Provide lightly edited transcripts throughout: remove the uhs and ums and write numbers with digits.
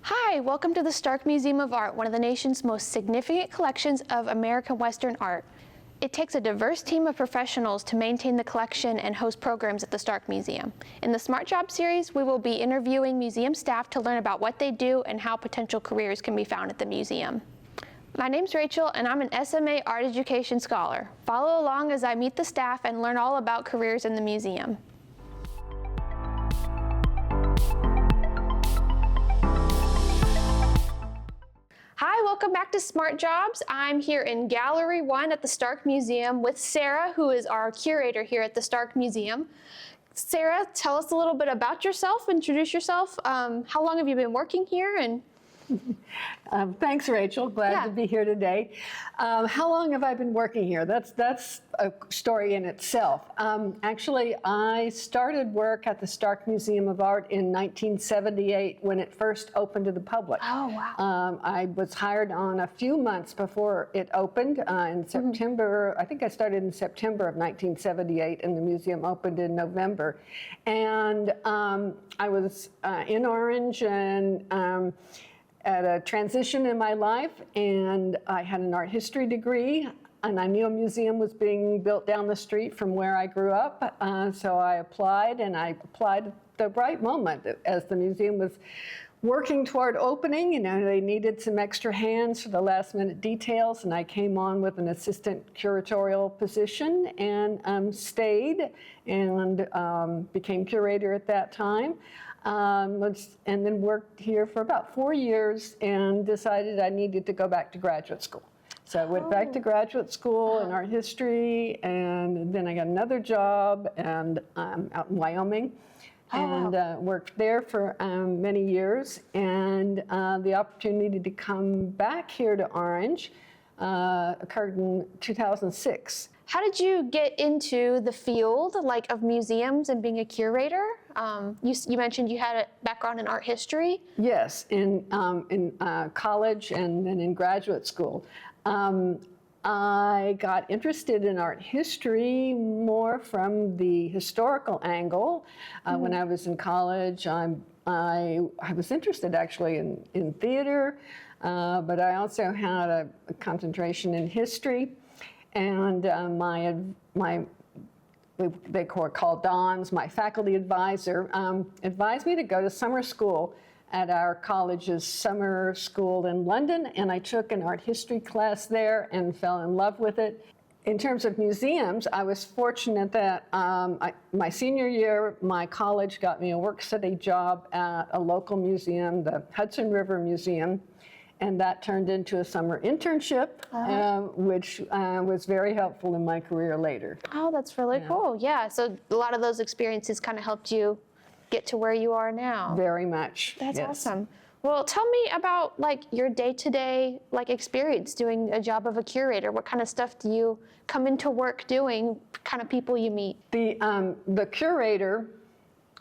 Hi, welcome to the Stark Museum of Art, one of the nation's most significant collections of American Western art. It takes a diverse team of professionals to maintain the collection and host programs at the Stark Museum. In the Smart Job series, we will be interviewing museum staff to learn about what they do and how potential careers can be found at the museum. My name's Rachel, and I'm an SMA art education scholar. Follow along as I meet the staff and learn all about careers in the museum. Hi, welcome back to Smart Jobs. I'm here in Gallery 1 at the Stark Museum with Sarah, who is our curator here at the Stark Museum. Sarah, tell us a little bit about yourself, introduce yourself. How long have you been working here? Thanks, Rachel. Glad to be here today. How long have I been working here? That's a story in itself. Actually, I started work at the Stark Museum of Art in 1978 when it first opened to the public. Oh, wow. I was hired on a few months before it opened in September. I think I started in September of 1978, and the museum opened in November. And I was in Orange and at a transition in my life, and I had an art history degree, and I knew a museum was being built down the street from where I grew up, so I applied, and I applied at the right moment as the museum was working toward opening. You know, they needed some extra hands for the last minute details, and I came on with an assistant curatorial position and stayed and became curator at that time. And then worked here for about 4 years and decided I needed to go back to graduate school. So I went back to graduate school in art history, and then I got another job and out in Wyoming, and worked there for many years. And the opportunity to come back here to Orange occurred in 2006. How did you get into the field of museums and being a curator? You mentioned you had a background in art history. Yes, in college and then in graduate school. I got interested in art history more from the historical angle. When I was in college, I was interested actually in theater, but I also had a concentration in history. And they were called Dons, my faculty advisor, advised me to go to summer school at our college's summer school in London, and I took an art history class there and fell in love with it. In terms of museums, I was fortunate that my senior year, my college got me a work-study job at a local museum, the Hudson River Museum, and that turned into a summer internship, which was very helpful in my career later. Oh, that's really cool. Yeah, so a lot of those experiences kind of helped you get to where you are now. Very much. That's awesome. Well, tell me about your day-to-day experience doing a job of a curator. What kind of stuff do you come into work doing? What kind of people you meet? The curator,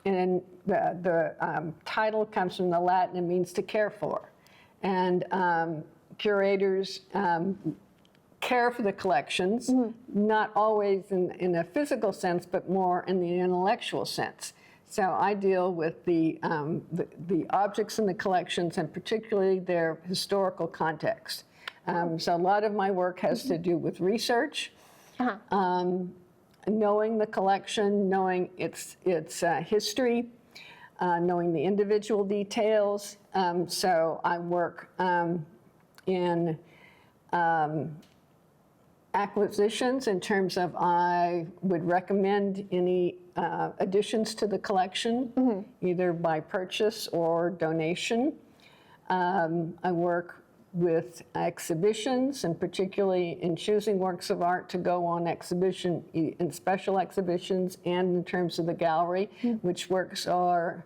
and the title comes from the Latin. It means to care for. And curators care for the collections, not always in a physical sense, but more in the intellectual sense. So I deal with the objects in the collections, and particularly their historical context. So a lot of my work has to do with research, knowing the collection, knowing its history, knowing the individual details. So I work in acquisitions in terms of I would recommend any additions to the collection, either by purchase or donation. I work with exhibitions, and particularly in choosing works of art to go on exhibition, in special exhibitions, and in terms of the gallery, which works are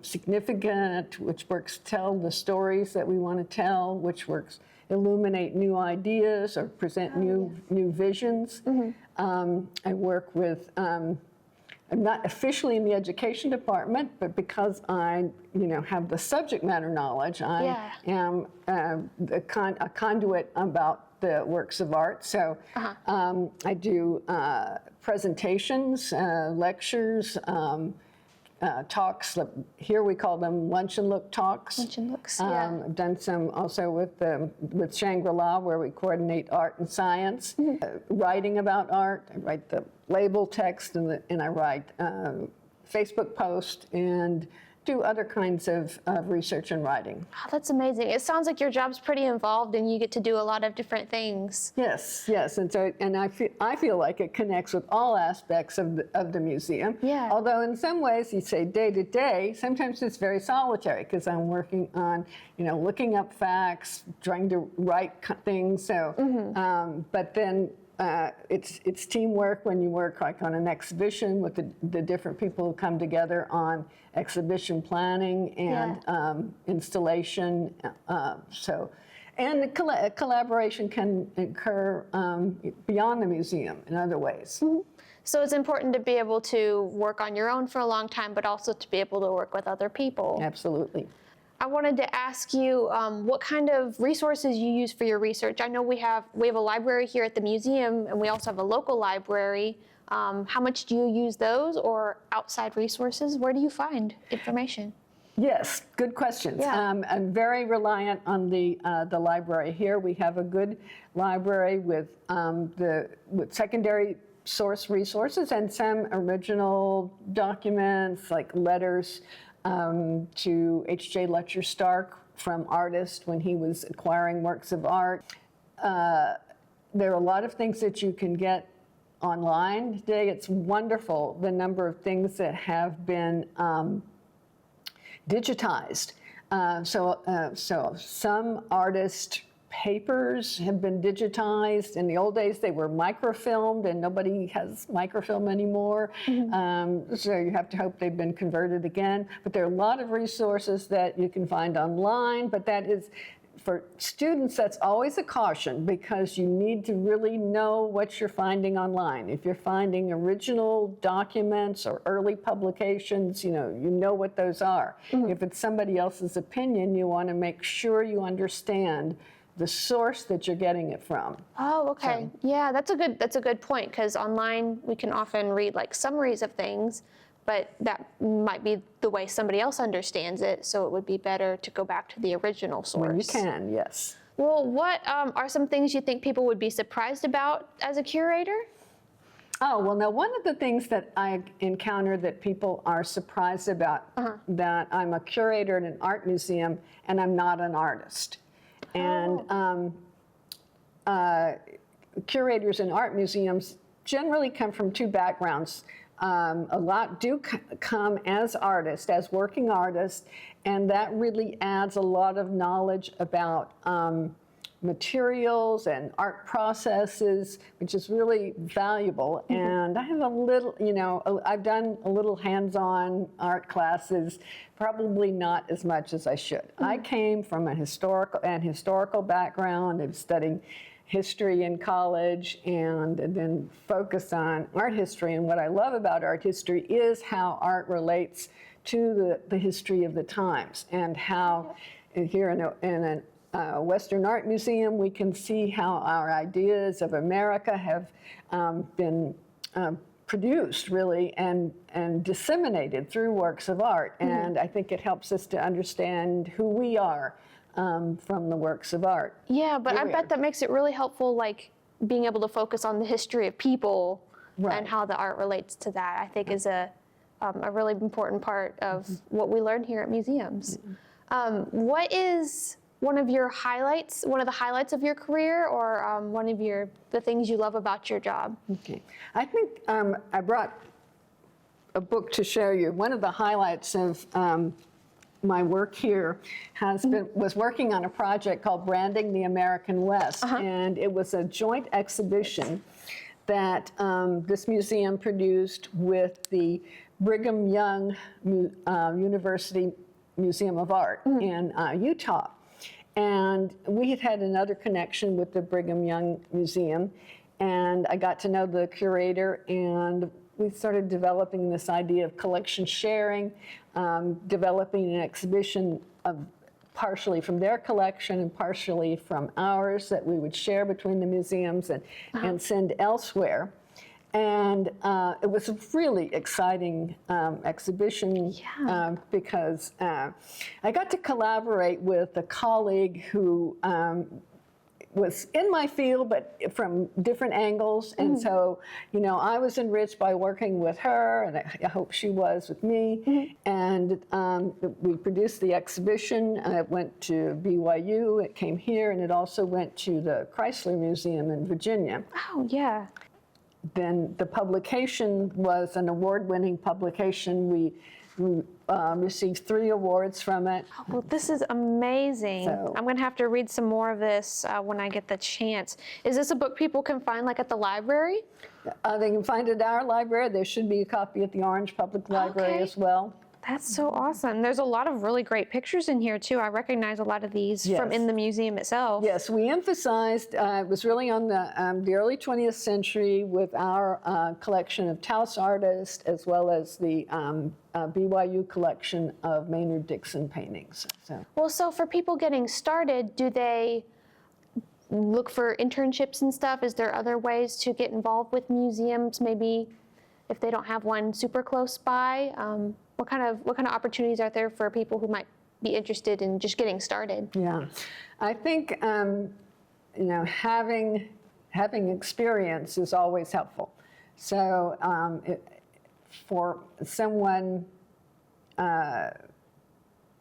significant, which works tell the stories that we want to tell, which works illuminate new ideas or present new visions. I work with, I'm not officially in the education department, but because I, have the subject matter knowledge, I am a conduit about the works of art. So I do presentations, lectures, talks. Here we call them lunch and look talks. Lunch and looks, yeah. I've done some also with Shangri-La, where we coordinate art and science. Writing about art, I write the label text, and I write Facebook posts and do other kinds of research and writing. Oh, that's amazing. It sounds like your job's pretty involved and you get to do a lot of different things. Yes, yes, and so I feel like it connects with all aspects of the museum. Yeah. Although in some ways, you say day to day, sometimes it's very solitary because I'm working on, looking up facts, trying to write things. So, but then. It's teamwork when you work like on an exhibition with the different people who come together on exhibition planning and installation. And collaboration can occur beyond the museum in other ways. So it's important to be able to work on your own for a long time, but also to be able to work with other people. Absolutely. I wanted to ask you what kind of resources you use for your research. I know we have a library here at the museum, and we also have a local library. How much do you use those or outside resources? Where do you find information? Yes, good questions. Yeah. I'm very reliant on the library here. We have a good library with secondary source resources and some original documents like letters to H.J. Letcher Stark from artists when he was acquiring works of art. There are a lot of things that you can get online today. It's wonderful the number of things that have been digitized. So some artist papers have been digitized. In the old days, they were microfilmed, and nobody has microfilm anymore. So you have to hope they've been converted again. But there are a lot of resources that you can find online, but that is, for students, that's always a caution because you need to really know what you're finding online. If you're finding original documents or early publications, you know what those are. If it's somebody else's opinion, you want to make sure you understand the source that you're getting it from. Oh, okay. So, yeah, that's a good point, because online we can often read like summaries of things, but that might be the way somebody else understands it, so it would be better to go back to the original source. When you can, yes. Well, what are some things you think people would be surprised about as a curator? Oh, well, now, one of the things that I encounter that people are surprised about, that I'm a curator at an art museum and I'm not an artist. And curators in art museums generally come from two backgrounds. A lot do come as artists, as working artists, and that really adds a lot of knowledge about materials and art processes, which is really valuable. And I have a little, I've done a little hands-on art classes, probably not as much as I should. I came from a historical background of studying history in college and then focused on art history. And what I love about art history is how art relates to the history of the times, and how here in a Western Art Museum, we can see how our ideas of America have been produced, really, and disseminated through works of art. And I think it helps us to understand who we are from the works of art. Yeah, but I bet that makes it really helpful, like being able to focus on the history of people and how the art relates to that, I think is a really important part of what we learn here at museums. What is one of the highlights of your career, or one of the things you love about your job? Okay, I think I brought a book to show you. One of the highlights of my work here was working on a project called Branding the American West, and it was a joint exhibition that this museum produced with the Brigham Young University Museum of Art in Utah. And we had another connection with the Brigham Young Museum, and I got to know the curator, and we started developing this idea of collection sharing, developing an exhibition of partially from their collection and partially from ours that we would share between the museums and send elsewhere. And it was a really exciting exhibition because I got to collaborate with a colleague who was in my field, but from different angles. And so, you know, I was enriched by working with her, and I hope she was with me. And we produced the exhibition. It went to BYU, it came here, and it also went to the Chrysler Museum in Virginia. Oh, yeah. Then the publication was an award-winning publication. We received 3 awards from it. Oh, well, this is amazing. So- I'm going to have to read some more of this when I get the chance. Is this a book people can find like at the library? They can find it at our library. There should be a copy at the Orange Public Library Okay. as well. That's so awesome. There's a lot of really great pictures in here too. I recognize a lot of these from Yes. in the museum itself. Yes, we emphasized, it was really on the early 20th century with our collection of Taos artists, as well as the BYU collection of Maynard Dixon paintings. So. Well, so for people getting started, do they look for internships and stuff? Is there other ways to get involved with museums, maybe if they don't have one super close by? What kind of opportunities are there for people who might be interested in just getting started? Yeah, I think you know, having experience is always helpful. So for someone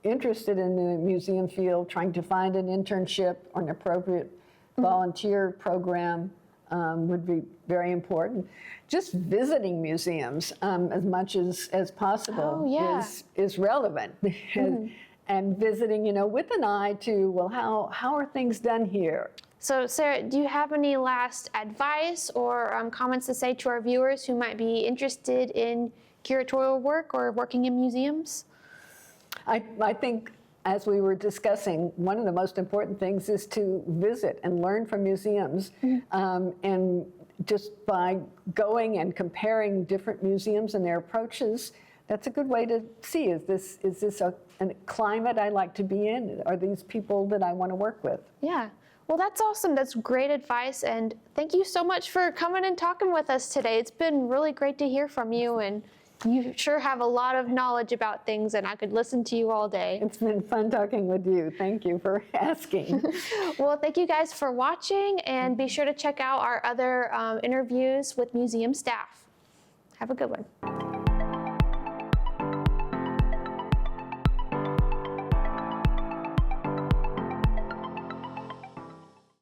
interested in the museum field, trying to find an internship or an appropriate volunteer program would be very important. Just visiting museums as much as possible is relevant. And visiting, you know, with an eye to, well, how are things done here? So Sarah, do you have any last advice or comments to say to our viewers who might be interested in curatorial work or working in museums? I think, as we were discussing, one of the most important things is to visit and learn from museums. And just by going and comparing different museums and their approaches, that's a good way to see, is this a climate I like to be in? Are these people that I want to work with? Yeah. Well, that's awesome. That's great advice. And thank you so much for coming and talking with us today. It's been really great to hear from you. And you sure have a lot of knowledge about things, and I could listen to you all day. It's been fun talking with you. Thank you for asking. Well, thank you guys for watching, and be sure to check out our other interviews with museum staff. Have a good one.